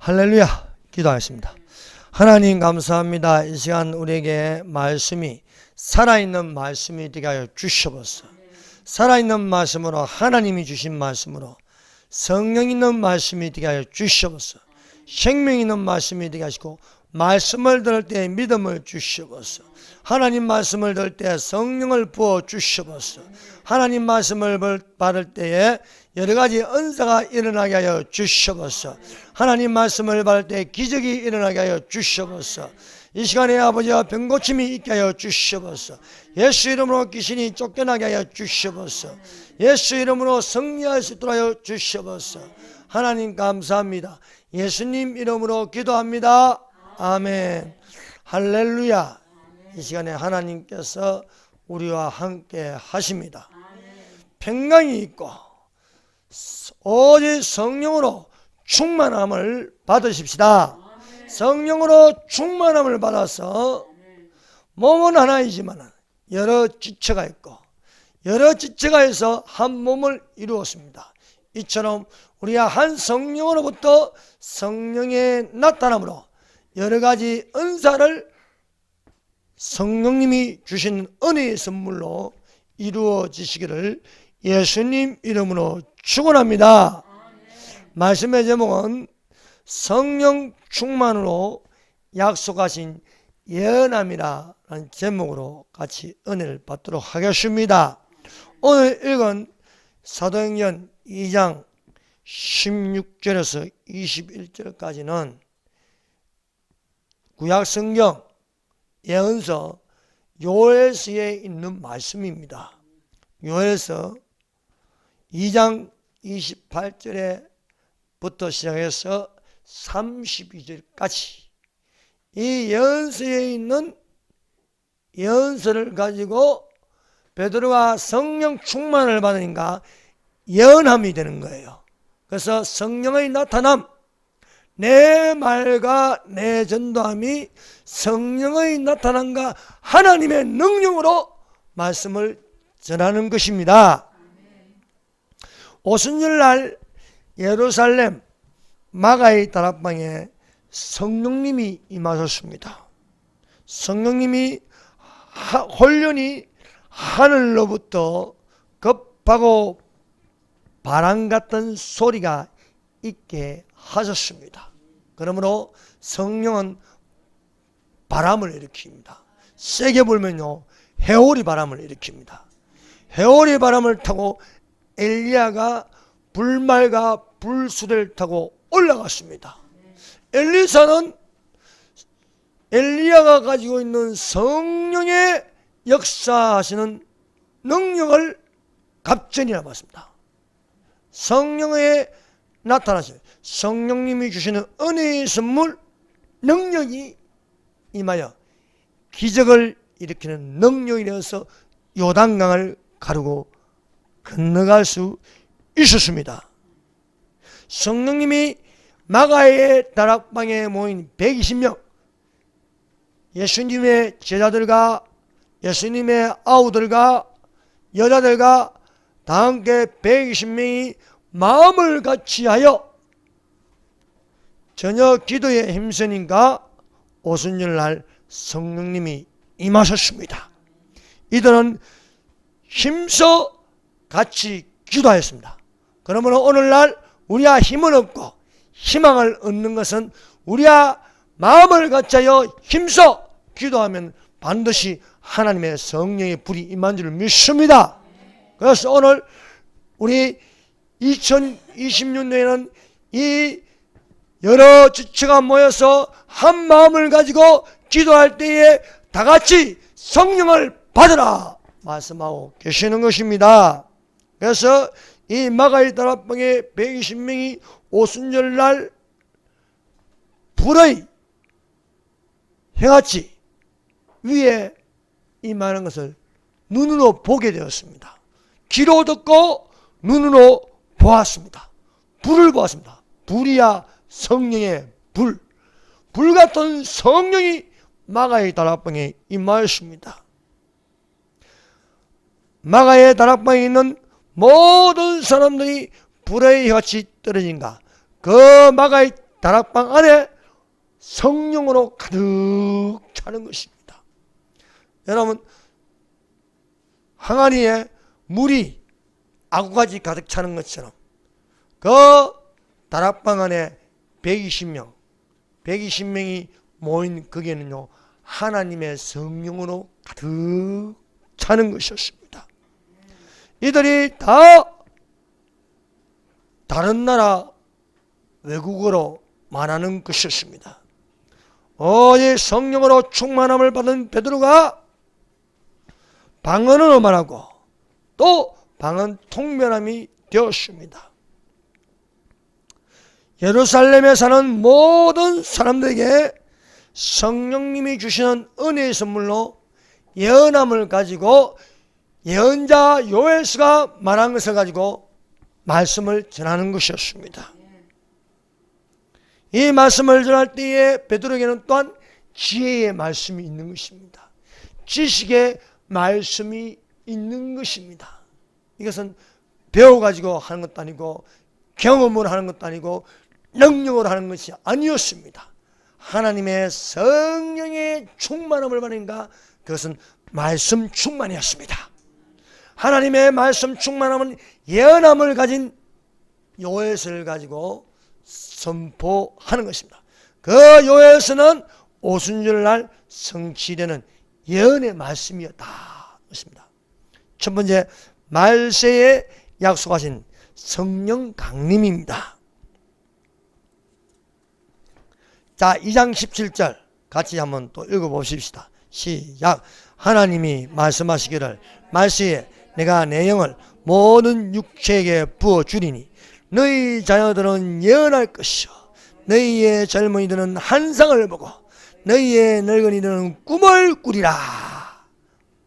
할렐루야. 기도하겠습니다. 하나님 감사합니다. 이 시간 우리에게 말씀이 살아있는 말씀이 되게 하여 주셔서 살아있는 말씀으로 하나님이 주신 말씀으로 성령 있는 말씀이 되게 하여 주셔서 생명 있는 말씀이 되게 하시고 말씀을 들을 때 믿음을 주셔서 하나님 말씀을 들을 때 성령을 부어 주셔서 하나님 말씀을 받을 때에 여러 가지 은사가 일어나게 하여 주셔서 하나님 말씀을 받을 때 기적이 일어나게 하여 주셔서 이 시간에 아버지와 병고침이 있게 하여 주셔서 예수 이름으로 귀신이 쫓겨나게 하여 주셔서 예수 이름으로 승리할 수 있도록 하여 주셔서 하나님 감사합니다. 예수님 이름으로 기도합니다. 아멘. 할렐루야. 이 시간에 하나님께서 우리와 함께 하십니다. 평강이 있고 오직 성령으로 충만함을 받으십시다. 성령으로 충만함을 받아서 몸은 하나이지만 여러 지체가 있고 여러 지체가 있어 한 몸을 이루었습니다. 이처럼 우리가 한 성령으로부터 성령의 나타남으로 여러 가지 은사를 성령님이 주신 은혜의 선물로 이루어지시기를 예수님 이름으로 축원합니다. 말씀의 제목은 성령 충만으로 약속하신 예언함이라는 제목으로 같이 은혜를 받도록 하겠습니다. 오늘 읽은 사도행전 2장 16절에서 21절까지는 구약성경 예언서 요엘서에 있는 말씀입니다. 요엘서 2장 28절에부터 시작해서 32절까지 이 예언서에 있는 예언서를 가지고 베드로가 성령 충만을 받으니까 예언함이 되는 거예요. 그래서 성령의 나타남, 내 말과 내 전도함이 성령의 나타남과 하나님의 능력으로 말씀을 전하는 것입니다. 오순절날 예루살렘 마가의 다락방에 성령님이 임하셨습니다. 성령님이 혼련히 하늘로부터 급하고 바람 같은 소리가 있게 하셨습니다. 그러므로 성령은 바람을 일으킵니다. 세게 불면요 해오리 바람을 일으킵니다. 해오리 바람을 타고 엘리야가 불말과 불수레를 타고 올라갔습니다. 엘리사는 엘리야가 가지고 있는 성령의 역사하시는 능력을 갑전이 남았습니다. 성령의 나타나셔요. 성령님이 주시는 은혜의 선물 능력이 임하여 기적을 일으키는 능력이 되어서 요단강을 가르고 건너갈 수 있었습니다. 성령님이 마가의 다락방에 모인 120명 예수님의 제자들과 예수님의 아우들과 여자들과 다 함께 120명이 마음을 같이하여 저녁 기도에 힘쓰니까 오순절날 성령님이 임하셨습니다. 이들은 힘써 같이 기도하였습니다. 그러므로 오늘날 우리가 힘은 없고 희망을 얻는 것은 우리가 마음을 같이하여 힘써 기도하면 반드시 하나님의 성령의 불이 임한 줄 믿습니다. 그래서 오늘 우리 2026년에는 이 여러 지체가 모여서 한 마음을 가지고 기도할 때에 다 같이 성령을 받으라 말씀하고 계시는 것입니다. 그래서 이 마가의 다락방에 120명이 오순절날 불의 해같이 위에 임하는 것을 눈으로 보게 되었습니다. 귀로 듣고 눈으로 보았습니다. 불을 보았습니다. 불이야 성령의 불. 불같은 성령이 마가의 다락방에 임하였습니다. 마가의 다락방에 있는 모든 사람들이 불의 혀같이 떨어진가 그 마가의 다락방 안에 성령으로 가득 차는 것입니다. 여러분, 항아리에 물이 아구가지 가득 차는 것처럼 그 다락방 안에 120명이 모인 거기에는요, 하나님의 성령으로 가득 차는 것이었습니다. 이들이 다 다른 나라 외국어로 말하는 것이었습니다. 오직 성령으로 충만함을 받은 베드로가 방언으로 말하고 또 방언 통변함이 되었습니다. 예루살렘에 사는 모든 사람들에게 성령님이 주시는 은혜의 선물로 예언함을 가지고 예언자 요엘서가 말한 것을 가지고 말씀을 전하는 것이었습니다. 이 말씀을 전할 때에 베드로에게는 또한 지혜의 말씀이 있는 것입니다. 지식의 말씀이 있는 것입니다. 이것은 배워가지고 하는 것도 아니고 경험으로 하는 것도 아니고 능력으로 하는 것이 아니었습니다. 하나님의 성령의 충만함을 받으니까 그것은 말씀 충만이었습니다. 하나님의 말씀 충만함은 예언함을 가진 요엘서를 가지고 선포하는 것입니다. 그 요엘서는 오순절날 성취되는 예언의 말씀이었다. 것입니다. 첫 번째, 말세에 약속하신 성령 강림입니다. 자, 2장 17절 같이 한번 또 읽어보십시다. 시작. 하나님이 말씀하시기를 말세에 내가 내 영을 모든 육체에게 부어주리니 너희 자녀들은 예언할 것이요 너희의 젊은이들은 환상을 보고 너희의 늙은이들은 꿈을 꾸리라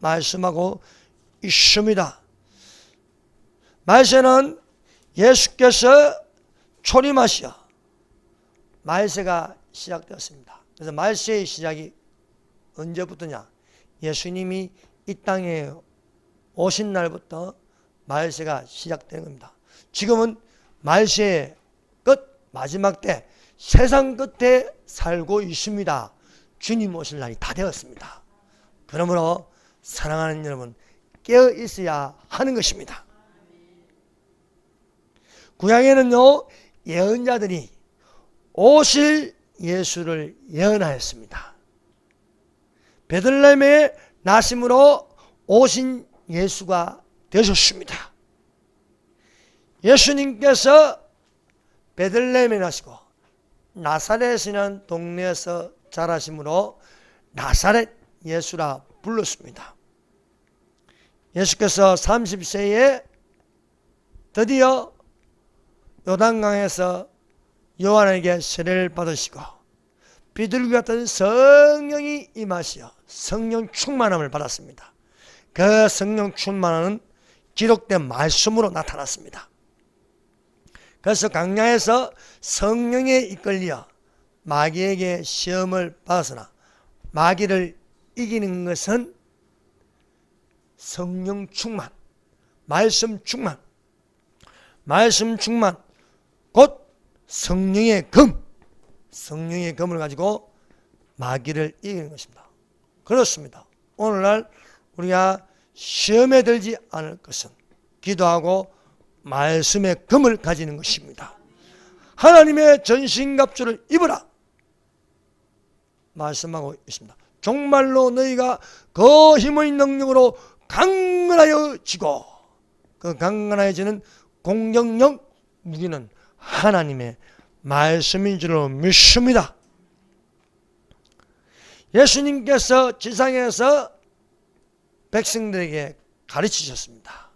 말씀하고 있습니다. 말세는 예수께서 초림하시어 말세가 시작되었습니다. 그래서 말세의 시작이 언제부터냐? 예수님이 이 땅에 오신 날부터 말세가 시작되는 겁니다. 지금은 말세의 끝, 마지막 때, 세상 끝에 살고 있습니다. 주님 오실 날이 다 되었습니다. 그러므로 사랑하는 여러분, 깨어 있어야 하는 것입니다. 구약에는요, 예언자들이 오실 예수를 예언하였습니다. 베들레헴의 나심으로 오신 예수가 되셨습니다. 예수님께서 베들레헴에 나시고 나사렛이라는 동네에서 자라심으로 나사렛 예수라 불렀습니다. 예수께서 30세에 드디어 요단강에서 요한에게 세례를 받으시고 비둘기 같은 성령이 임하시어 성령 충만함을 받았습니다. 그 성령 충만함은 기록된 말씀으로 나타났습니다. 그래서 광야에서 성령에 이끌려 마귀에게 시험을 받았으나 마귀를 이기는 것은 성령 충만, 말씀 충만, 곧 성령의 검을 가지고 마귀를 이기는 것입니다. 그렇습니다. 오늘날 우리가 시험에 들지 않을 것은 기도하고 말씀의 검을 가지는 것입니다. 하나님의 전신갑주를 입으라 말씀하고 있습니다. 정말로 너희가 그 힘의 능력으로 강건하여지고 그 강건하여지는 공격력 무기는 하나님의 말씀인 줄로 믿습니다. 예수님께서 지상에서 백성들에게 가르치셨습니다.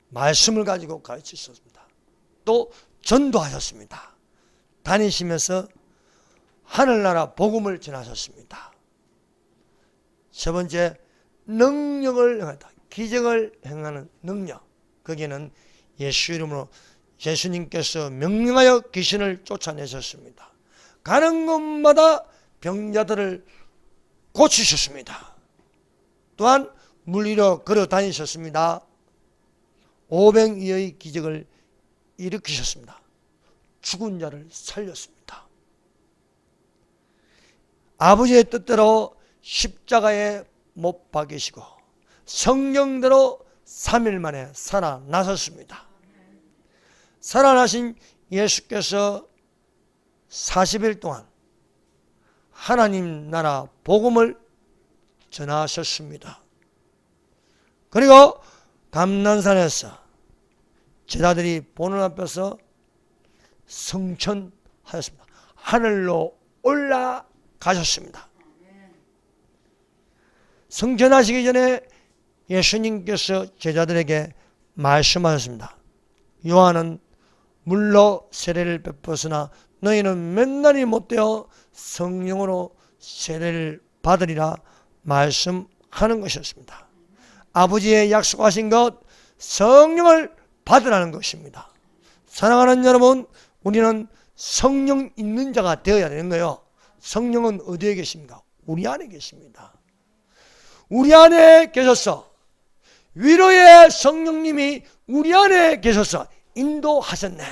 말씀을 가지고 가르치셨습니다. 또 전도하셨습니다. 다니시면서 하늘나라 복음을 전하셨습니다. 세 번째, 능력을 행하다. 기적을 행하는 능력. 거기에는 예수 이름으로 예수님께서 명령하여 귀신을 쫓아내셨습니다. 가는 곳마다 병자들을 고치셨습니다. 또한 물 위로 걸어 다니셨습니다. 오병이어의 기적을 일으키셨습니다. 죽은 자를 살렸습니다. 아버지의 뜻대로 십자가에 못 박이시고 성령대로 3일 만에 살아나셨습니다. 살아나신 예수께서 40일 동안 하나님 나라 복음을 전하셨습니다. 그리고 감난산에서 제자들이 보는 앞에서 승천하였습니다. 하늘로 올라가셨습니다. 승천하시기 전에 예수님께서 제자들에게 말씀하셨습니다. 요한은 물로 세례를 베푸으나 너희는 맨날이 못되어 성령으로 세례를 받으리라 말씀하는 것이었습니다. 아버지의 약속하신 것 성령을 받으라는 것입니다. 사랑하는 여러분, 우리는 성령 있는 자가 되어야 되는 거예요. 성령은 어디에 계십니까? 우리 안에 계십니다. 우리 안에 계셔서 위로의 성령님이 우리 안에 계셔서 인도하셨네.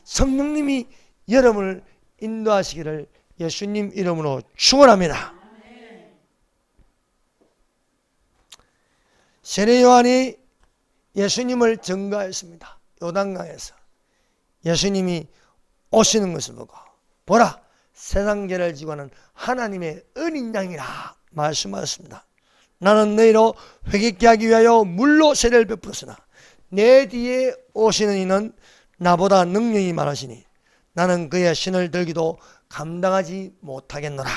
성령님이 여러분을 인도하시기를 예수님 이름으로 축원합니다. 세례 요한이 예수님을 증거했습니다. 요단강에서 예수님이 오시는 것을 보고 보라, 세상 죄를 지고 하는 하나님의 어린 양이라 말씀하셨습니다. 나는 너희로 회개케 하기 위하여 물로 세례를 베풀었으나 내 뒤에 오시는 이는 나보다 능력이 많으시니 나는 그의 신을 들기도 감당하지 못하겠노라.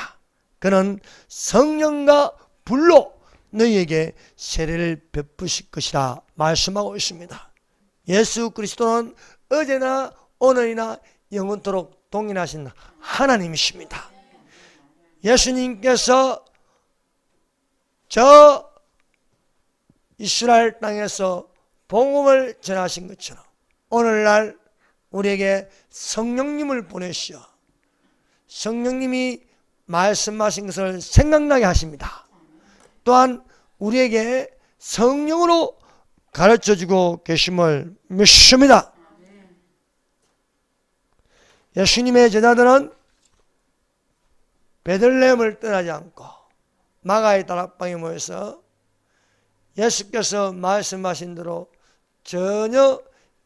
그는 성령과 불로 너희에게 세례를 베푸실 것이라 말씀하고 있습니다. 예수 그리스도는 어제나 오늘이나 영원토록 동일하신 하나님이십니다. 예수님께서 저 이스라엘 땅에서 복음을 전하신 것처럼 오늘날 우리에게 성령님을 보내시어 성령님이 말씀하신 것을 생각나게 하십니다. 또한 우리에게 성령으로 가르쳐주고 계심을 믿습니다. 예수님의 제자들은 베들레헴을 떠나지 않고 마가의 다락방에 모여서 예수께서 말씀하신 대로 전혀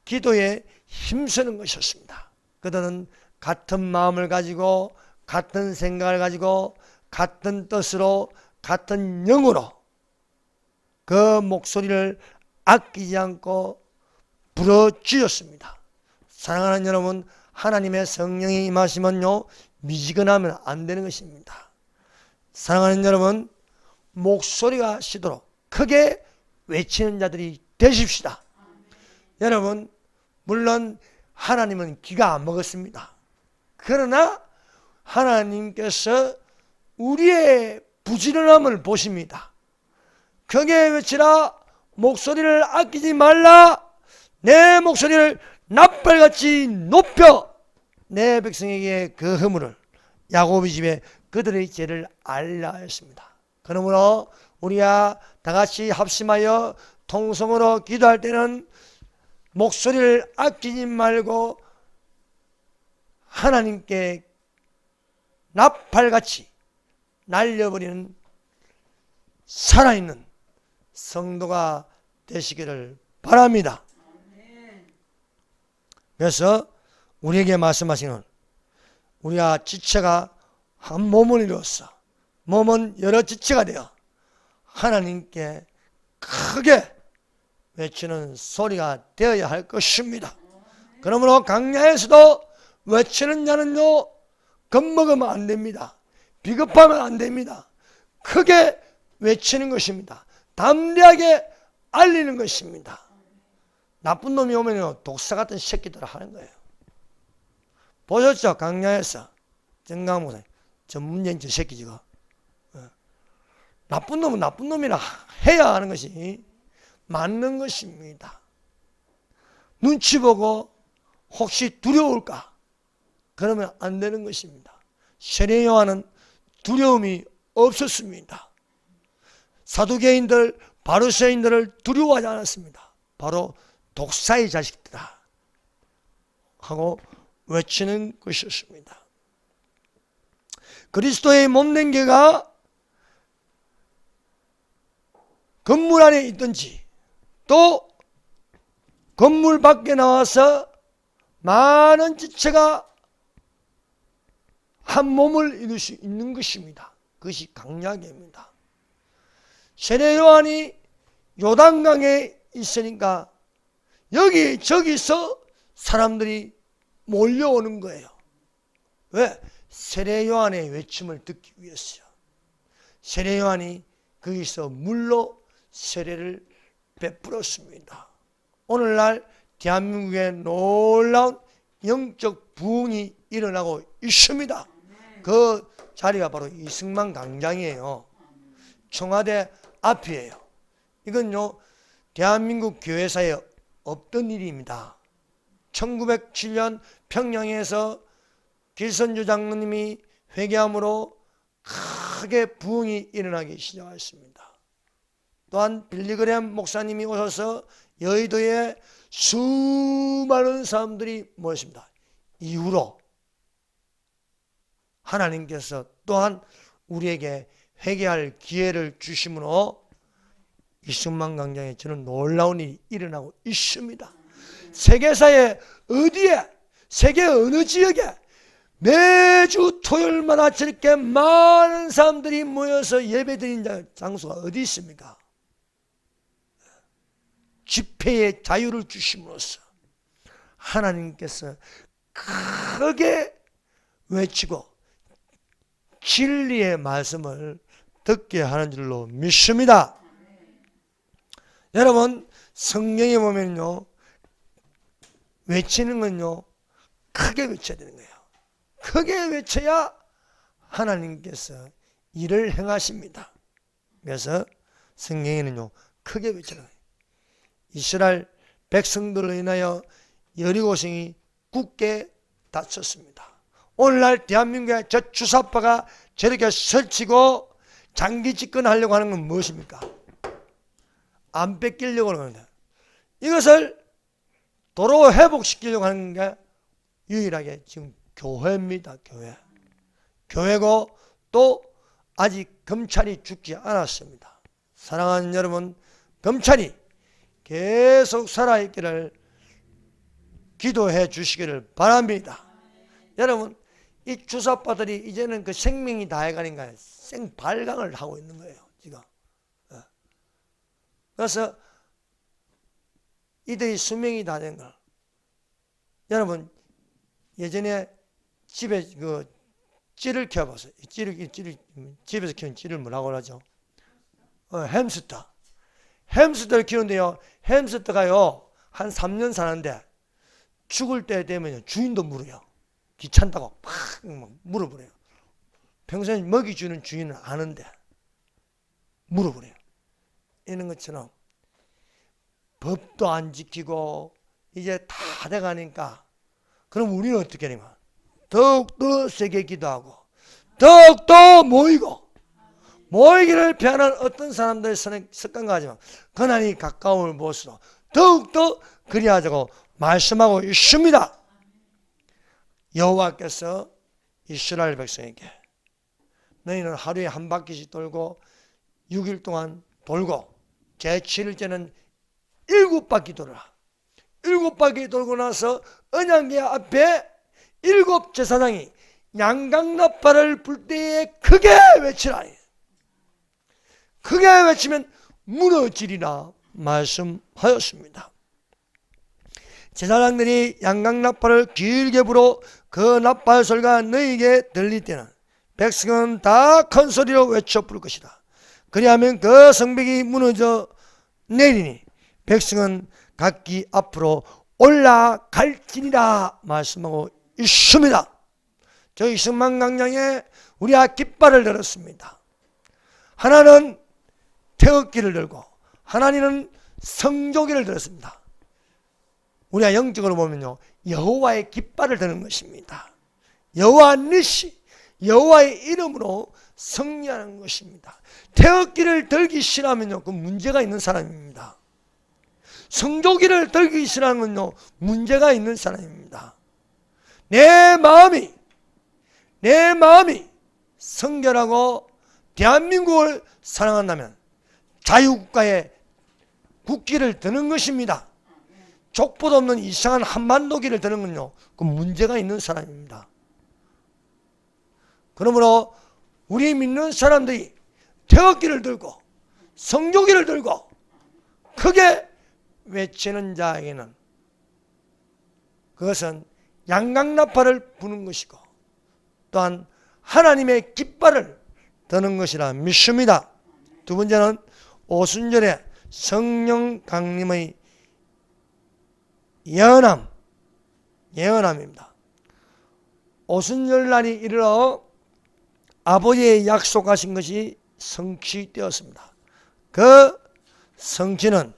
기도에 힘쓰는 것이었습니다. 그들은 같은 마음을 가지고 같은 생각을 가지고 같은 뜻으로 같은 영으로 그 목소리를 아끼지 않고 부르짖었습니다. 사랑하는 여러분, 하나님의 성령이 임하시면요 미지근하면 안 되는 것입니다. 사랑하는 여러분, 목소리가 시도록 크게 외치는 자들이 되십시다. 여러분, 물론 하나님은 귀가 안 먹었습니다. 그러나 하나님께서 우리의 부지런함을 보십니다. 크게 외치라, 목소리를 아끼지 말라, 내 목소리를 낫발같이 높여 내 백성에게 그 허물을 야곱의 집에 그들의 죄를 알라 했습니다. 그러므로 우리가 다같이 합심하여 통성으로 기도할 때는 목소리를 아끼지 말고 하나님께 납발같이 날려버리는 살아있는 성도가 되시기를 바랍니다. 그래서 우리에게 말씀하시는 우리가 지체가 한 몸을 이루어서 몸은 여러 지체가 되어 하나님께 크게 외치는 소리가 되어야 할 것입니다. 그러므로 강야에서도 외치는 자는요 겁먹으면 안 됩니다. 비겁하면 안 됩니다. 크게 외치는 것입니다. 담대하게 알리는 것입니다. 나쁜 놈이 오면요 독사 같은 새끼들 하는 거예요. 보셨죠? 강야에서 정강목사 저 문재인 저 새끼 지금 나쁜 놈은 나쁜 놈이라 해야 하는 것이 맞는 것입니다. 눈치 보고 혹시 두려울까? 그러면 안 되는 것입니다. 세례 요한은 두려움이 없었습니다. 사두개인들, 바리새인들을 두려워하지 않았습니다. 바로 독사의 자식들아 하고 외치는 것이었습니다. 그리스도의 몸된 교회가 건물 안에 있든지 또 건물 밖에 나와서 많은 지체가 한 몸을 이룰 수 있는 것입니다. 그것이 강약입니다. 세례 요한이 요단강에 있으니까 여기저기서 사람들이 몰려오는 거예요. 왜? 세례 요한의 외침을 듣기 위해서요. 세례 요한이 거기서 물로 세례를 베풀었습니다. 오늘날 대한민국에 놀라운 영적 부흥이 일어나고 있습니다. 그 자리가 바로 이승만 광장이에요. 청와대 앞이에요. 이건요, 대한민국 교회사에 없던 일입니다. 1907년 평양에서 길선주 장로님이 회개함으로 크게 부흥이 일어나기 시작했습니다. 또한 빌리그램 목사님이 오셔서 여의도에 수많은 사람들이 모였습니다. 이후로 하나님께서 또한 우리에게 회개할 기회를 주심으로 이승만 광장에 저는 놀라운 일이 일어나고 있습니다. 세계사에 어디에, 세계 어느 지역에 매주 토요일마다 저렇게 많은 사람들이 모여서 예배드리는 장소가 어디 있습니까? 집회의 자유를 주심으로써 하나님께서 크게 외치고 진리의 말씀을 듣게 하는 줄로 믿습니다. 여러분, 성경에 보면요, 외치는 건요, 크게 외쳐야 되는 거예요. 크게 외쳐야 하나님께서 일을 행하십니다. 그래서 성경에는요, 크게 외치는 거예요. 이스라엘 백성들로 인하여 여리고성이 굳게 닫혔습니다. 오늘날 대한민국의 저 주사파가 저렇게 설치고 장기 집권하려고 하는 건 무엇입니까? 안 뺏기려고 하는 겁니다. 이것을 도로 회복시키려고 하는 게 유일하게 지금 교회입니다. 교회고 또 아직 검찰이 죽지 않았습니다. 사랑하는 여러분, 검찰이 계속 살아있기를 기도해 주시기를 바랍니다. 여러분, 이 주사파들이 이제는 그 생명이 다해가니까 생발광을 하고 있는 거예요, 지금. 그래서 이들이 수명이 다 된 걸. 여러분, 예전에 집에 그 찌를 키워봤어요. 집에서 키우는 찌를 뭐라고 하죠? 햄스터. 햄스터를 키우는데요, 햄스터가요, 한 3년 사는데 죽을 때 되면 주인도 물어요. 귀찮다고 팍 물어버려요. 평소에 먹이 주는 주인은 아는데 물어버려요. 이런 것처럼 법도 안 지키고 이제 다 돼가니까 그럼 우리는 어떻게 하냐면 더욱더 세게 기도하고 더욱더 모이기를 피하는 어떤 사람들의 습관과 하지만 그날이 가까움을 볼수록 더욱더 그리하자고 말씀하고 있습니다. 여호와께서 이스라엘 백성에게 너희는 하루에 한 바퀴씩 돌고 6일 동안 돌고 제7일째는 7바퀴 돌아라. 7바퀴 돌고 나서 언약궤 앞에 7 제사장이 양강나팔을 불 때에 크게 외치라. 크게 외치면 무너지리라 말씀하였습니다. 제사장들이 양강나팔을 길게 불어 그 나팔 소리가 너희에게 들릴 때는 백성은 다 큰 소리로 외쳐 부를 것이다. 그리하면 그 성벽이 무너져 내리니 백성은 각기 앞으로 올라갈지니라 말씀하고 있습니다. 저 이승만 광장에 우리가 깃발을 들었습니다. 하나는 태극기를 들고 하나님은 성조기를 들었습니다. 우리가 영적으로 보면요, 여호와의 깃발을 드는 것입니다. 여호와 니시, 여호와의 이름으로 승리하는 것입니다. 태극기를 들기 싫어하면요, 그 문제가 있는 사람입니다. 성조기를 들기 싫어하는 건요, 문제가 있는 사람입니다. 내 마음이 성결하고 대한민국을 사랑한다면 자유국가의 국기를 드는 것입니다. 족보도 없는 이상한 한반도기를 드는 건요, 그 문제가 있는 사람입니다. 그러므로 우리 믿는 사람들이 태극기를 들고 성조기를 들고 크게 외치는 자에게는 그것은 양강나팔을 부는 것이고 또한 하나님의 깃발을 드는 것이라 믿습니다. 두 번째는 오순절에 성령 강림의 예언함입니다. 오순절 날이 이르러 아버지의 약속하신 것이 성취되었습니다. 그 성취는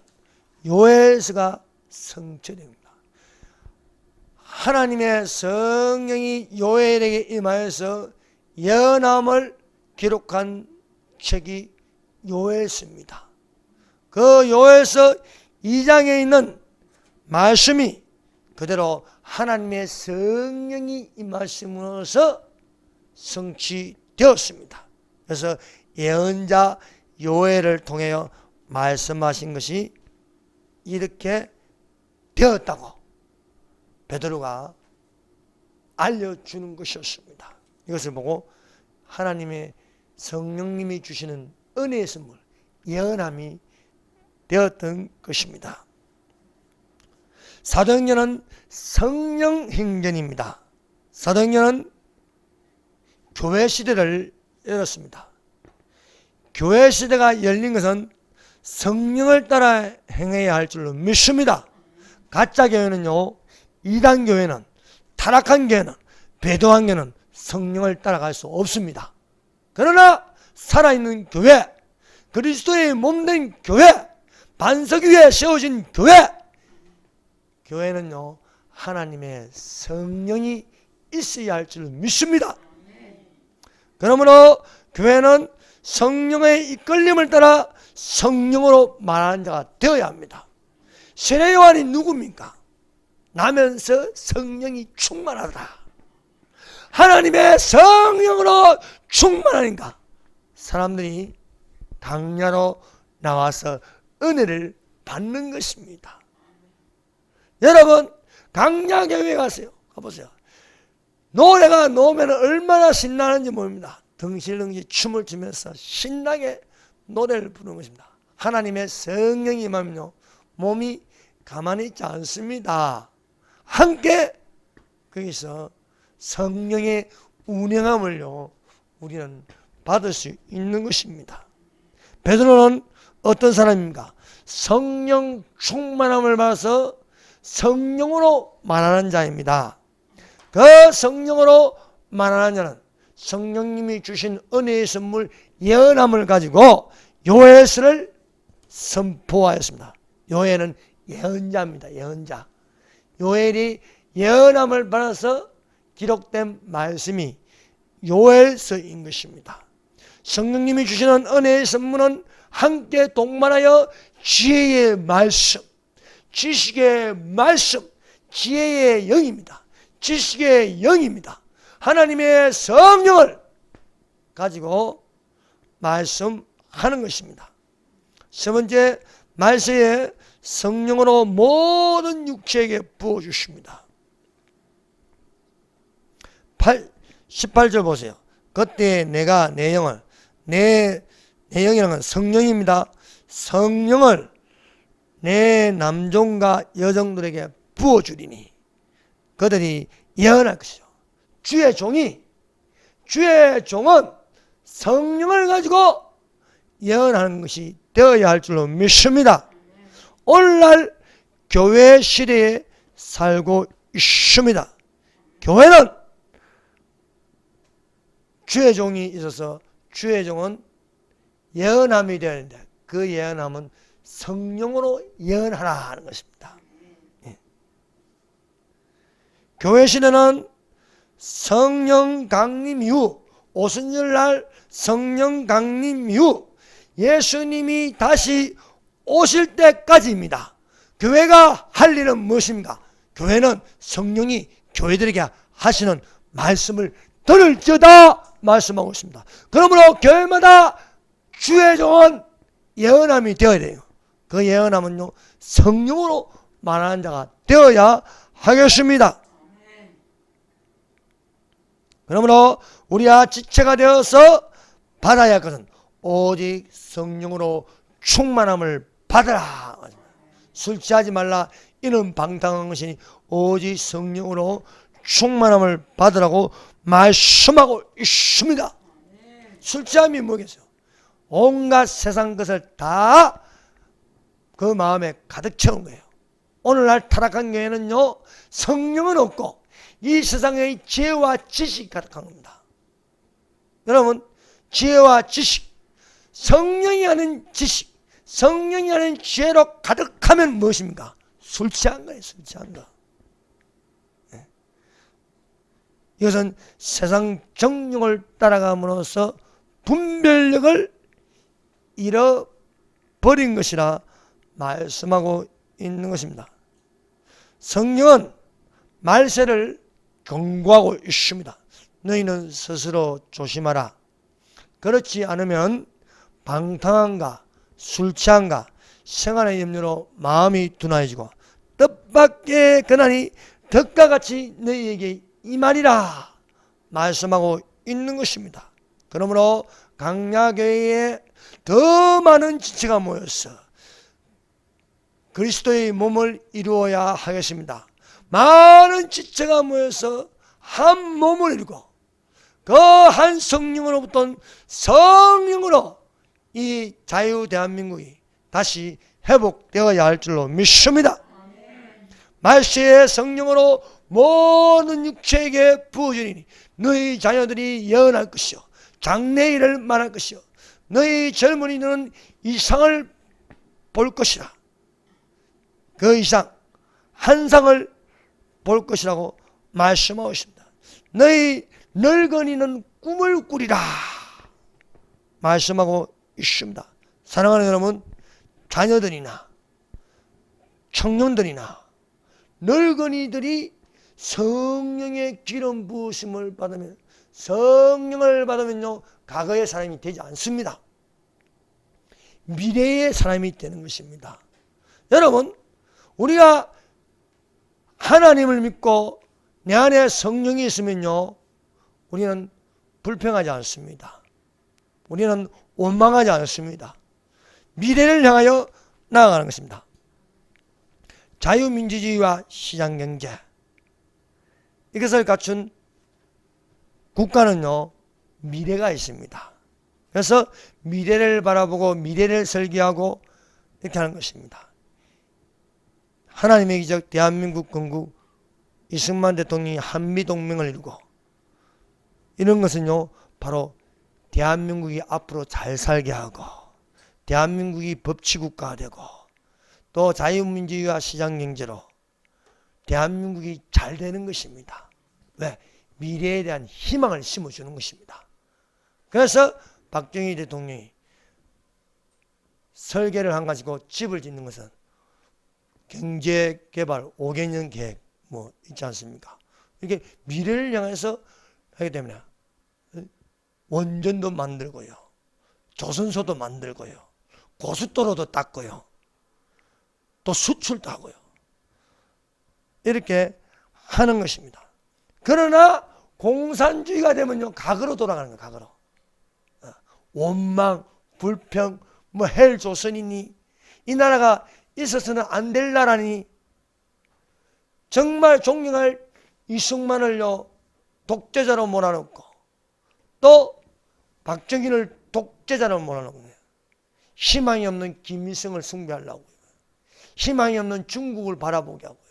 요엘서가 성취됩니다. 하나님의 성령이 요엘에게 임하여서 예언함을 기록한 책이 요엘서입니다. 그 요엘서 2장에 있는 말씀이 그대로 하나님의 성령이 임하심으로써 성취되었습니다. 그래서 예언자 요엘을 통하여 말씀하신 것이 이렇게 되었다고 베드로가 알려주는 것이었습니다. 이것을 보고 하나님의 성령님이 주시는 은혜의 선물, 예언함이 되었던 것입니다. 사도행전은 성령행전입니다. 사도행전은 교회 시대를 열었습니다. 교회 시대가 열린 것은 성령을 따라 행해야 할 줄로 믿습니다. 가짜 교회는요, 이단 교회는, 타락한 교회는, 배도한 교회는 성령을 따라갈 수 없습니다. 그러나 살아있는 교회, 그리스도의 몸된 교회, 반석 위에 세워진 교회는요, 하나님의 성령이 있어야 할 줄 믿습니다. 그러므로 교회는 성령의 이끌림을 따라 성령으로 말하는 자가 되어야 합니다. 세례 요한이 누굽니까? 나면서 성령이 충만하다. 하나님의 성령으로 충만하니까 사람들이 강야로 나와서 은혜를 받는 것입니다. 여러분, 강야교회 가세요. 가보세요. 노래가 나오면 얼마나 신나는지 모릅니다. 덩실덩실 춤을 추면서 신나게 노래를 부르는 것입니다. 하나님의 성령이 임하면요, 몸이 가만히 있지 않습니다. 함께 거기서 성령의 운행함을요, 우리는 받을 수 있는 것입니다. 베드로는 어떤 사람입니까? 성령 충만함을 받아서 성령으로 말하는 자입니다. 그 성령으로 말하는 자는 성령님이 주신 은혜의 선물 예언함을 가지고 요엘서를 선포하였습니다. 요엘은 예언자입니다. 예언자. 요엘이 예언함을 받아서 기록된 말씀이 요엘서인 것입니다. 성령님이 주시는 은혜의 선물은 함께 동반하여 지혜의 말씀, 지식의 말씀, 지혜의 영입니다. 지식의 영입니다. 하나님의 성령을 가지고 말씀하는 것입니다. 세 번째, 말세에 성령으로 모든 육체에게 부어주십니다. 18절 보세요. 그때 내가 내 영을, 내 영이라는 건 성령입니다. 성령을 내 남종과 여종들에게 부어주리니 그들이 예언할 것이죠. 주의 종은 성령을 가지고 예언하는 것이 되어야 할 줄로 믿습니다. 오늘날 교회 시대에 살고 있습니다. 교회는 주의 종이 있어서 주의 종은 예언함이 되어야 하는데 그 예언함은 성령으로 예언하라 하는 것입니다. 예. 교회 시대는 성령 강림 이후, 오순절날 성령 강림 이후 예수님이 다시 오실 때까지입니다. 교회가 할 일은 무엇입니까? 교회는 성령이 교회들에게 하시는 말씀을 들을지어다 말씀하고 있습니다. 그러므로 교회마다 주의 종은 예언함이 되어야 돼요. 그 예언함은요, 성령으로 말하는 자가 되어야 하겠습니다. 그러므로 우리가 지체가 되어서 받아야 할 것은 오직 성령으로 충만함을 받아라. 술 취하지 말라. 이는 방탕한 것이니 오직 성령으로 충만함을 받으라고 말씀하고 있습니다. 술 취함이 뭐겠어요? 온갖 세상 것을 다 그 마음에 가득 채운 거예요. 오늘날 타락한 교회는요, 성령은 없고 이 세상의 지혜와 지식이 가득한 겁니다. 여러분, 지혜와 지식, 성령이 하는 지식, 성령이 하는 지혜로 가득하면 무엇입니까? 술 취한 거예요. 술 취한 거. 네. 이것은 세상 정욕을 따라감으로써 분별력을 잃어버린 것이라 말씀하고 있는 것입니다. 성령은 말세를 경고하고 있습니다. 너희는 스스로 조심하라. 그렇지 않으면 방탕함과 술 취함과 생활의 염려로 마음이 둔하여지고 뜻밖의 고난이 덕과 같이 너희에게 임하리라 말씀하고 있는 것입니다. 그러므로 강야교회에 더 많은 지체가 모여서 그리스도의 몸을 이루어야 하겠습니다. 많은 지체가 모여서 한 몸을 이루고 그 한 성령으로부터 성령으로 이 자유 대한민국이 다시 회복되어야 할 줄로 믿습니다. 말세의 성령으로 모든 육체에게 부어주리니 너희 자녀들이 예언할 것이요 장래일을 말할 것이요 너희 젊은이들은 이상을 볼 것이라. 그 이상 한 상을 볼 것이라고 말씀하고 있습니다. 너희 늙은이는 꿈을 꾸리라 말씀하고 있습니다. 사랑하는 여러분, 자녀들이나 청년들이나 늙은이들이 성령의 기름 부으심을 받으면 성령을 받으면요 과거의 사람이 되지 않습니다. 미래의 사람이 되는 것입니다. 여러분, 우리가 하나님을 믿고 내 안에 성령이 있으면요 우리는 불평하지 않습니다. 우리는 원망하지 않습니다. 미래를 향하여 나아가는 것입니다. 자유민주주의와 시장경제, 이것을 갖춘 국가는요 미래가 있습니다. 그래서 미래를 바라보고 미래를 설계하고 이렇게 하는 것입니다. 하나님의 기적 대한민국 건국 이승만 대통령이 한미동맹을 이루고 이런 것은요 바로 대한민국이 앞으로 잘 살게 하고 대한민국이 법치국가가 되고 또 자유민주주의와 시장경제로 대한민국이 잘 되는 것입니다. 왜? 미래에 대한 희망을 심어주는 것입니다. 그래서 박정희 대통령이 설계를 한 가지고 집을 짓는 것은 경제개발 5개년 계획 뭐 있지 않습니까? 이게 미래를 향해서 하기 때문에 원전도 만들고요, 조선소도 만들고요, 고속도로도 닦고요, 또 수출도 하고요. 이렇게 하는 것입니다. 그러나 공산주의가 되면요 과거로 돌아가는 거예요. 과거로. 원망, 불평, 뭐 헬조선이니 이 나라가 있어서는 안 될 나라니 정말 존경할 이승만을요 독재자로 몰아넣고 또 박정희를 독재자로 몰아넣고 희망이 없는 김일성을 숭배하려고 희망이 없는 중국을 바라보게 하고요.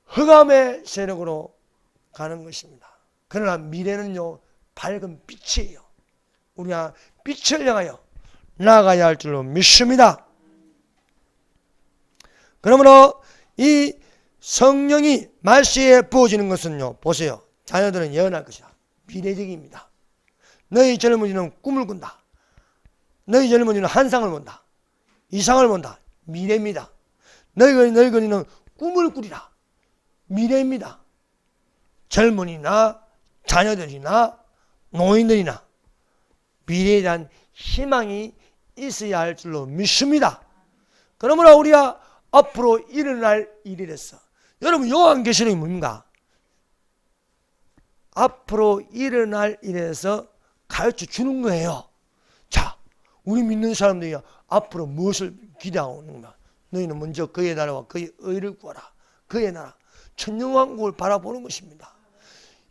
흑암의 세력으로 가는 것입니다. 그러나 미래는요 밝은 빛이에요. 우리가 빛을 향하여 나아가야 할 줄로 믿습니다. 그러므로 이 성령이 말세에 부어지는 것은요 보세요. 자녀들은 예언할 것이다. 미래적입니다. 너희 젊은이는 꿈을 꾼다. 너희 젊은이는 한상을 본다. 이상을 본다. 미래입니다. 너희 늙은이는 꿈을 꾸리라. 미래입니다. 젊은이나 자녀들이나 노인들이나 미래에 대한 희망이 있어야 할 줄로 믿습니다. 그러므로 우리가 앞으로 일어날 일이랬어. 여러분, 요한계시록이 뭡니까? 앞으로 일어날 일에서 가르쳐 주는 거예요. 자, 우리 믿는 사람들이 앞으로 무엇을 기대하고 있는가? 너희는 먼저 그의 나라와 그의 의를 구하라. 그의 나라, 천년왕국을 바라보는 것입니다.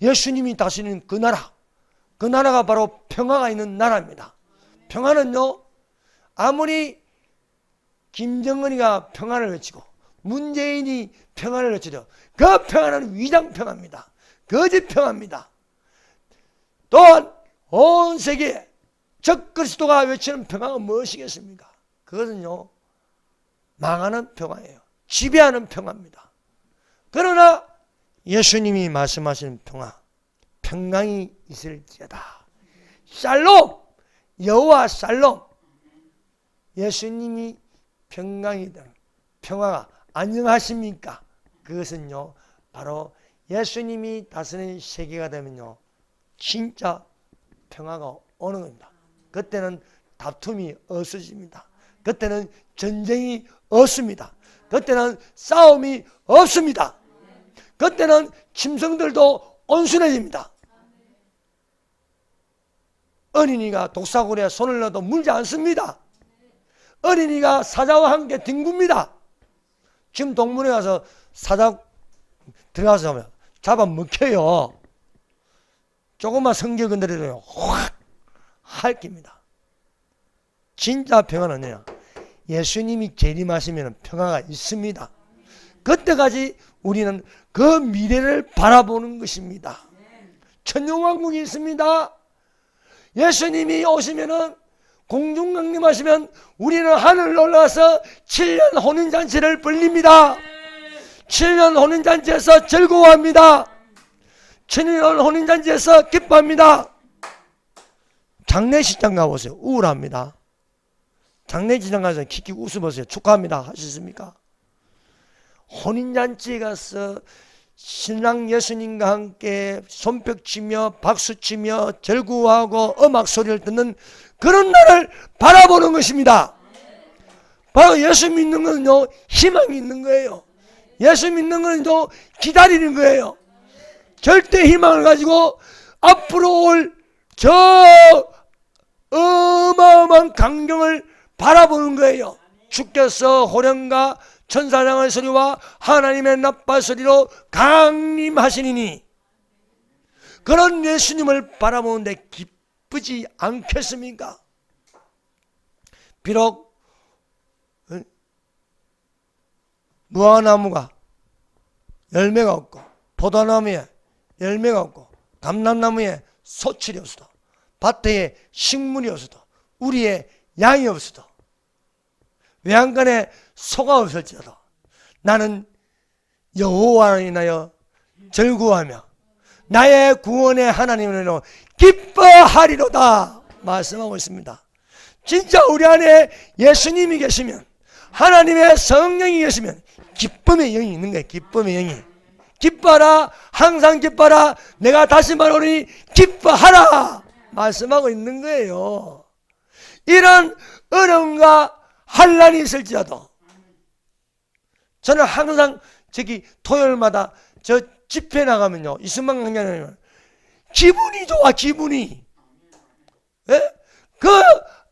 예수님이 다스리는 그 나라, 그 나라가 바로 평화가 있는 나라입니다. 평화는요, 아무리 김정은이가 평화를 외치고 문재인이 평화를 외치죠, 그 평화는 위장평화입니다. 거짓 평화입니다. 또한 온 세계에 적그리스도가 외치는 평화가 무엇이겠습니까? 그것은요, 망하는 평화예요. 지배하는 평화입니다. 그러나 예수님이 말씀하시는 평화, 평강이 있을지어다. 샬롬, 여호와 샬롬. 예수님이 평강이든 평화가 안녕하십니까? 그것은요, 바로 예수님이 다스리는 세계가 되면요, 진짜 평화가 오는 겁니다. 그때는 다툼이 없어집니다. 그때는 전쟁이 없습니다. 그때는 싸움이 없습니다. 그때는 짐승들도 온순해집니다. 어린이가 독사굴에 손을 넣어도 물지 않습니다. 어린이가 사자와 함께 뒹굽니다. 지금 동물에 가서 사자 들어가서 잡아먹혀요. 조금만 성질 건드려도 확 핥깁니다. 진짜 평화는 뭐냐? 예수님이 재림하시면 평화가 있습니다. 그때까지 우리는 그 미래를 바라보는 것입니다. 천년왕국이 있습니다. 예수님이 오시면은, 공중 강림하시면 우리는 하늘로 올라가서 7년 혼인잔치를 벌립니다. 7년 혼인잔치에서 즐거워합니다. 7년 혼인잔치에서 기뻐합니다. 장례식장 가보세요. 우울합니다. 장례식장 가서 킥킥 웃어보세요. 축하합니다. 하셨습니까? 혼인잔치에 가서 신랑 예수님과 함께 손뼉치며 박수치며 즐거워하고 음악 소리를 듣는 그런 날을 바라보는 것입니다. 바로 예수 믿는 것은요, 희망이 있는 거예요. 예수 믿는 것은요, 기다리는 거예요. 절대 희망을 가지고 앞으로 올 저 어마어마한 광경을 바라보는 거예요. 주께서 호령과 천사장의 소리와 하나님의 나팔 소리로 강림하시니니, 그런 예수님을 바라보는데 기쁘지 않겠습니까? 비록 무화과나무가 열매가 없고, 포도나무에 열매가 없고, 감람나무에 소출이 없어도, 밭에 식물이 없어도, 우리의 양이 없어도, 외양간에 소가 없을지라도 나는 여호와를 인하여 즐거워하며 나의 구원의 하나님으로 기뻐하리로다 말씀하고 있습니다. 진짜 우리 안에 예수님이 계시면, 하나님의 성령이 계시면 기쁨의 영이 있는 거예요. 기쁨의 영이. 기뻐하라, 항상 기뻐하라, 내가 다시 말하노니 기뻐하라 말씀하고 있는 거예요. 이런 어려움과 환란이 있을지라도 저는 항상 저기 토요일마다 저 집회 나가면요, 이승만 강연하면 기분이 좋아. 기분이. 예? 그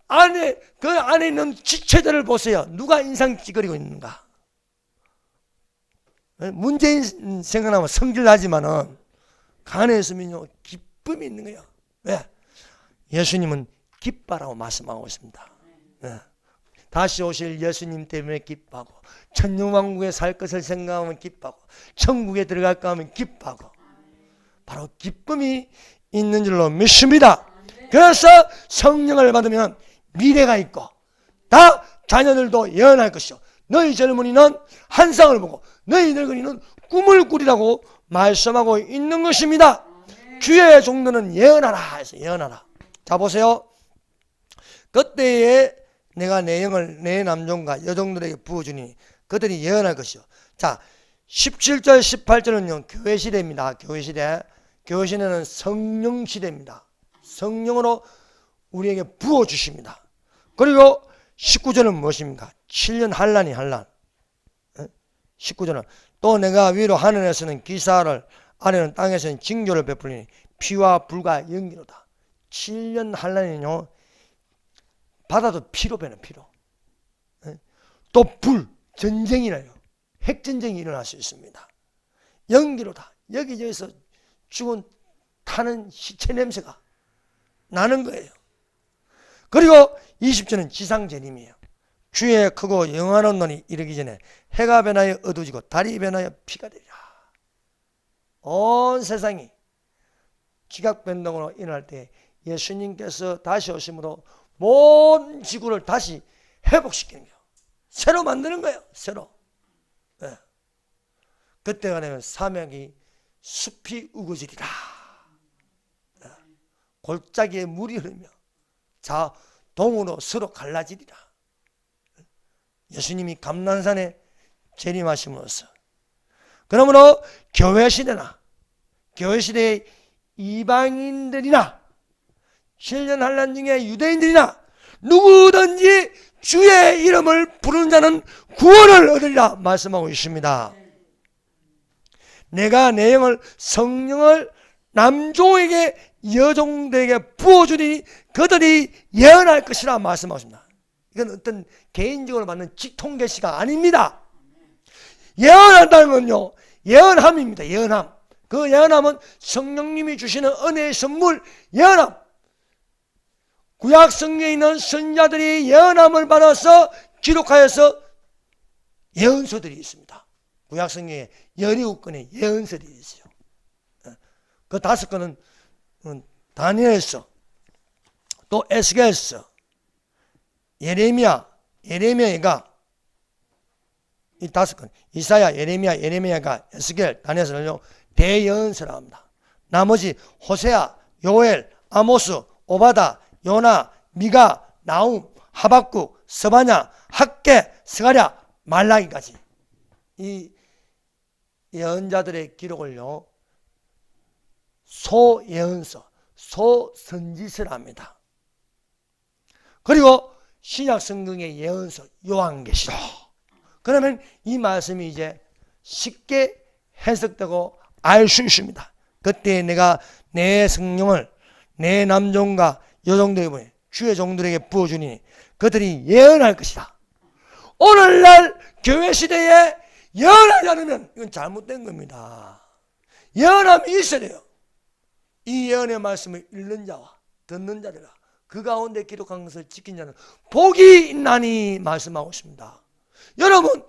안에 있는 지체들을 보세요. 누가 인상 찌그리고 있는가? 문재인 생각나면 성질 나지만은 그 안에 있으면요, 기쁨이 있는 거예요. 왜? 예수님은 기뻐라고 말씀하고 있습니다. 예. 다시 오실 예수님 때문에 기뻐하고, 천년왕국에 살 것을 생각하면 기뻐하고, 천국에 들어갈까 하면 기뻐하고, 바로 기쁨이 있는 줄로 믿습니다. 그래서 성령을 받으면 미래가 있고, 다 자녀들도 예언할 것이요, 너희 젊은이는 환상을 보고 너희 늙은이는 꿈을 꾸리라고 말씀하고 있는 것입니다. 주의 종들은 예언하라 해서 예언하라. 자, 보세요. 그때에 내가 내 영을 내 남종과 여종들에게 부어주니 그들이 예언할 것이요. 자, 17절 18절은요 교회 시대입니다. 교회 시대. 교회 시대는 성령 시대입니다. 성령으로 우리에게 부어주십니다. 그리고 19절은 무엇입니까? 7년 환란이 환란. 19절은 또 내가 위로 하늘에서는 기사를 아래는 땅에서는 징조를 베풀리니 피와 불과 연기로다. 7년 환란이요 바다도 피로 변해 피로. 또 불, 전쟁이나요. 핵전쟁이 일어날 수 있습니다. 연기로다. 여기저기서 죽은 타는 시체 냄새가 나는 거예요. 그리고 20절은 지상재림이에요. 주의 크고 영원한 논이 이르기 전에 해가 변하여 어두워지고 달이 변하여 피가 되리라. 온 세상이 지각변동으로 일어날 때 예수님께서 다시 오심으로 모든 지구를 다시 회복시키는 거예요. 새로 만드는 거예요. 새로. 네. 그때가 되면 사막이 숲이 우거지리라. 네. 골짜기에 물이 흐르며 자 동으로 서로 갈라지리라. 예수님이 감난산에 재림하심으로써 그러므로 교회 시대나 교회 시대의 이방인들이나 7년 환란 중에 유대인들이나 누구든지 주의 이름을 부르는 자는 구원을 얻으리라 말씀하고 있습니다. 내가 내 영을 성령을 남종에게 여종들에게 부어주니 그들이 예언할 것이라 말씀하고 있습니다. 이건 어떤 개인적으로 받는 직통계시가 아닙니다. 예언한다는 건요 예언함입니다. 예언함. 그 예언함은 성령님이 주시는 은혜의 선물 예언함. 구약 성경에 있는 선자들이 예언함을 받아서 기록하여서 예언서들이 있습니다. 구약 성경에 17권의 예언서들이 있어요. 그 5권은 다니엘서, 또 에스겔서, 예레미야가 이 5권, 이사야, 예레미야가 에스겔, 다니엘서는요 대예언서라 합니다. 나머지 호세아, 요엘, 아모스, 오바다, 요나, 미가, 나움, 하박국, 스바냐, 학개, 스가랴, 말라기까지 이 예언자들의 기록을요 소예언서, 소선지서라 합니다. 그리고 신약 성경의 예언서 요한계시록. 그러면 이 말씀이 이제 쉽게 해석되고 알 수 있습니다. 그때 내가 내 성령을 내 남종과 여종들에게 주의 종들에게 부어주니 그들이 예언할 것이다. 오늘날 교회 시대에 예언하지 않으면 이건 잘못된 겁니다. 예언함이 있어야 돼요. 이 예언의 말씀을 읽는 자와 듣는 자들아 그 가운데 기록한 것을 지킨 자는 복이 있나니 말씀하고 있습니다. 여러분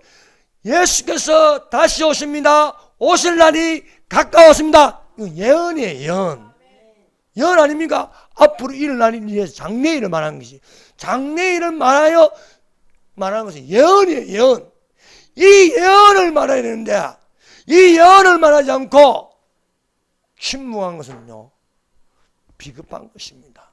예수께서 다시 오십니다. 오실 날이 가까웠습니다. 이건 예언이에요. 예언. 예언 아닙니까? 앞으로 일어날 일에 위해서 장래일을 말하는 것이 장래일을 말하는 것은 예언이에요. 예언. 이 예언을 말해야 되는데 이 예언을 말하지 않고 침묵한 것은요 비겁한 것입니다.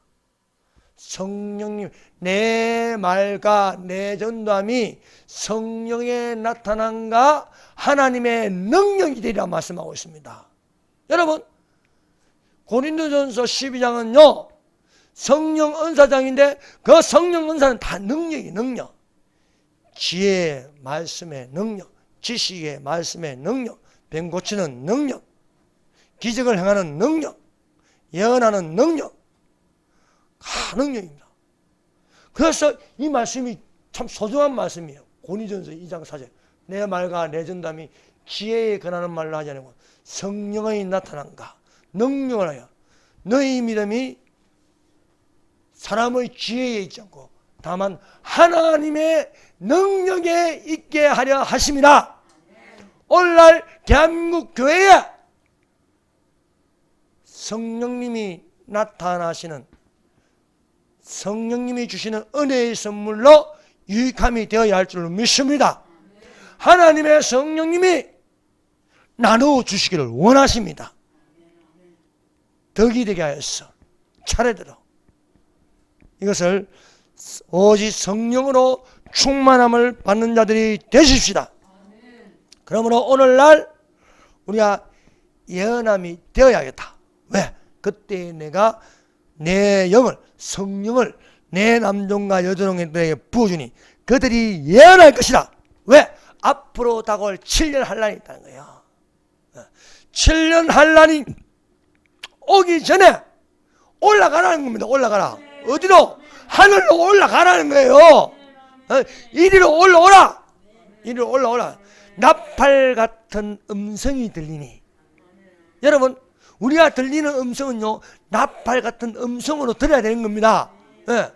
성령님 내 말과 내 전도함이 성령에 나타난가 하나님의 능력이 되리라 말씀하고 있습니다. 여러분 고린도전서 12장은요 성령 은사장인데 그 성령 은사는 다 능력 지혜의 말씀의 능력, 지식의 말씀의 능력, 병 고치는 능력, 기적을 행하는 능력, 예언하는 능력, 다 능력입니다. 그래서 이 말씀이 참 소중한 말씀이에요. 고린도전서 2장 4절 내 말과 내 전담이 지혜에 권하는 말로 하지 않고 성령의 나타난가 능력을 하여 너희 믿음이 사람의 지혜에 있지 않고 다만 하나님의 능력에 있게 하려 하심이라. 오늘날 대한민국 교회에 성령님이 나타나시는 성령님이 주시는 은혜의 선물로 유익함이 되어야 할 줄로 믿습니다. 하나님의 성령님이 나누어 주시기를 원하십니다. 덕이 되게 하여서 차례대로 이것을 오직 성령으로 충만함을 받는 자들이 되십시다. 그러므로 오늘날 우리가 예언함이 되어야겠다. 왜? 그때 내가 내 영을, 성령을 내 남종과 여종들에게 부어주니 그들이 예언할 것이다. 왜? 앞으로 다가올 7년 환란이 있다는 거예요. 7년 환란이 오기 전에 올라가라는 겁니다. 올라가라. 어디로? 하늘로 올라가라는 거예요. 이리로 올라오라. 이리로 올라오라. 나팔 같은 음성이 들리니, 여러분, 우리가 들리는 음성은요, 나팔 같은 음성으로 들어야 되는 겁니다. 예.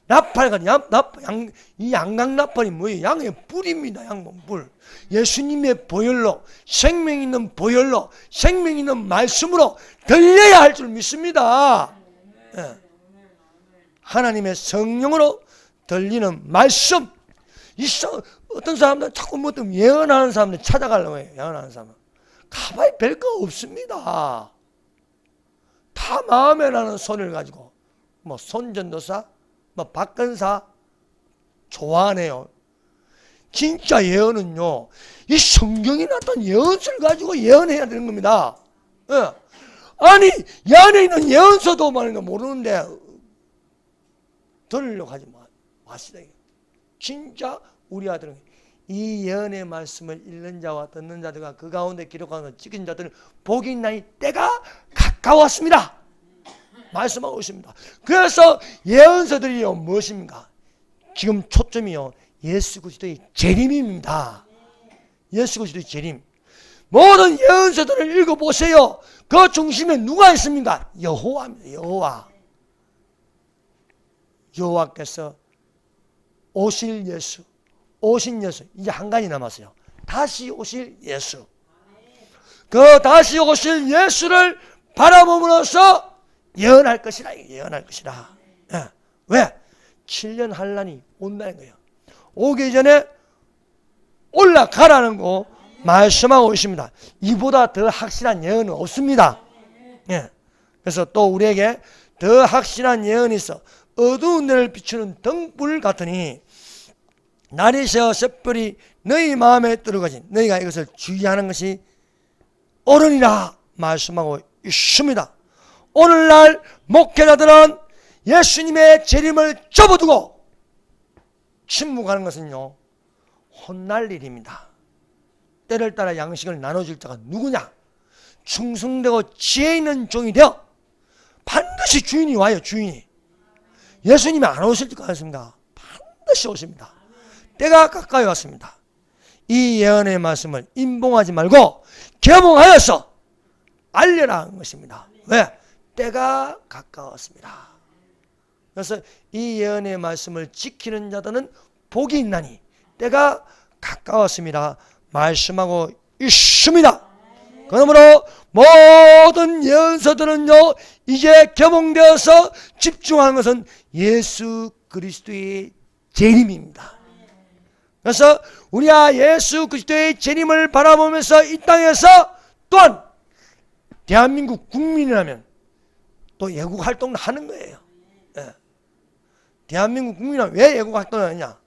나팔 같은 이 양강나팔이 뭐예요? 양의 뿔입니다. 양봉 뿔. 예수님의 보혈로, 생명 있는 보혈로, 생명 있는 말씀으로 들려야 할 줄 믿습니다. 예. 하나님의 성령으로 들리는 말씀. 어떤 사람들은 자꾸 뭐 예언하는 사람들 찾아가려고 해요. 예언하는 사람은 가만히 별 거 없습니다. 다 마음에 나는 손을 가지고 뭐 손전도사, 뭐 박근사 좋아하네요. 진짜 예언은요, 이 성경이 나타난 예언서를 가지고 예언해야 되는 겁니다. 예. 아니, 이 안에 있는 예언서도 말이야 모르는데 들으려고 하지 마시다. 진짜 우리 아들은 이 예언의 말씀을 읽는 자와 듣는 자들과 그 가운데 기록하는 찍은 자들은 복이 있나니 때가 가까웠습니다. 말씀하고 있습니다. 그래서 예언서들이요 무엇입니까? 지금 초점이요 예수 그리스도의 재림입니다. 예수 그리스도의 재림. 모든 예언서들을 읽어보세요. 그 중심에 누가 있습니까? 여호와입니다. 여호와. 여호와께서 오실 예수, 오신 예수, 이제 한 가지 남았어요. 다시 오실 예수. 그 다시 오실 예수를 바라봄으로써 예언할 것이라. 예언할 것이라. 예. 왜? 7년 환란이 온다는 거예요. 오기 전에 올라가라는 거 말씀하고 있습니다. 이보다 더 확실한 예언은 없습니다. 예. 그래서 또 우리에게 더 확실한 예언이 있어. 어두운 데를 비추는 등불 같으니 날이 새어 샛별이 너희 마음에 들어가지 너희가 이것을 주의하는 것이 옳으니라 말씀하고 있습니다. 오늘날 목회자들은 예수님의 재림을 접어두고 침묵하는 것은요 혼날 일입니다. 때를 따라 양식을 나눠줄 자가 누구냐? 충성되고 지혜 있는 종이 되어 반드시 주인이 와요. 주인이. 예수님이 안 오실 것 같습니다. 반드시 오십니다. 때가 가까이 왔습니다. 이 예언의 말씀을 임봉하지 말고 계몽하여서 알려라 하는 것입니다. 왜? 때가 가까웠습니다. 그래서 이 예언의 말씀을 지키는 자들은 복이 있나니 때가 가까웠습니다. 말씀하고 있습니다. 그러므로 모든 예언서들은요 이제 계몽되어서 집중하는 것은 예수 그리스도의 재림입니다. 그래서 우리가 예수 그리스도의 재림을 바라보면서 이 땅에서 또한 대한민국 국민이라면 또 애국 활동을 하는 거예요. 예. 대한민국 국민은 왜 애국 활동을 하느냐?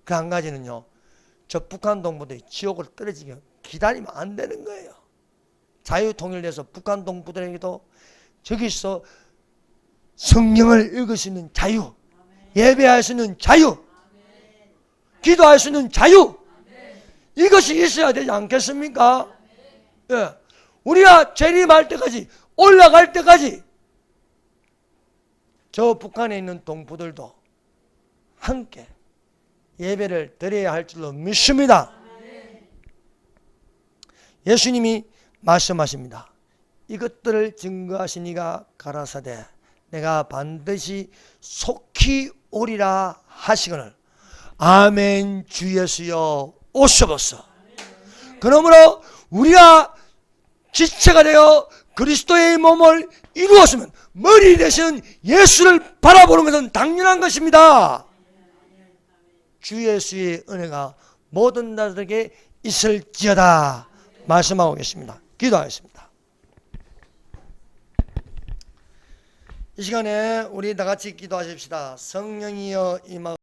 그 한 가지는요, 저 북한 동포들이 지옥으로 떨어지게 기다리면 안 되는 거예요. 자유통일돼서 북한 동포들에게도 저기서 성경을 읽을 수 있는 자유, 예배할 수 있는 자유, 기도할 수 있는 자유, 이것이 있어야 되지 않겠습니까? 예. 우리가 재림할 때까지, 올라갈 때까지 저 북한에 있는 동포들도 함께 예배를 드려야 할 줄로 믿습니다. 예수님이 말씀하십니다. 이것들을 증거하신 이가 가라사대 내가 반드시 속히 오리라 하시거늘 아멘 주 예수여 오셔보소. 그러므로 우리가 지체가 되어 그리스도의 몸을 이루었으면 머리 되신 예수를 바라보는 것은 당연한 것입니다. 주 예수의 은혜가 모든 자들에게 있을지어다 말씀하고 계십니다. 기도하겠습니다. 이 시간에 우리 다 같이 기도하십시다. 성령이여 임하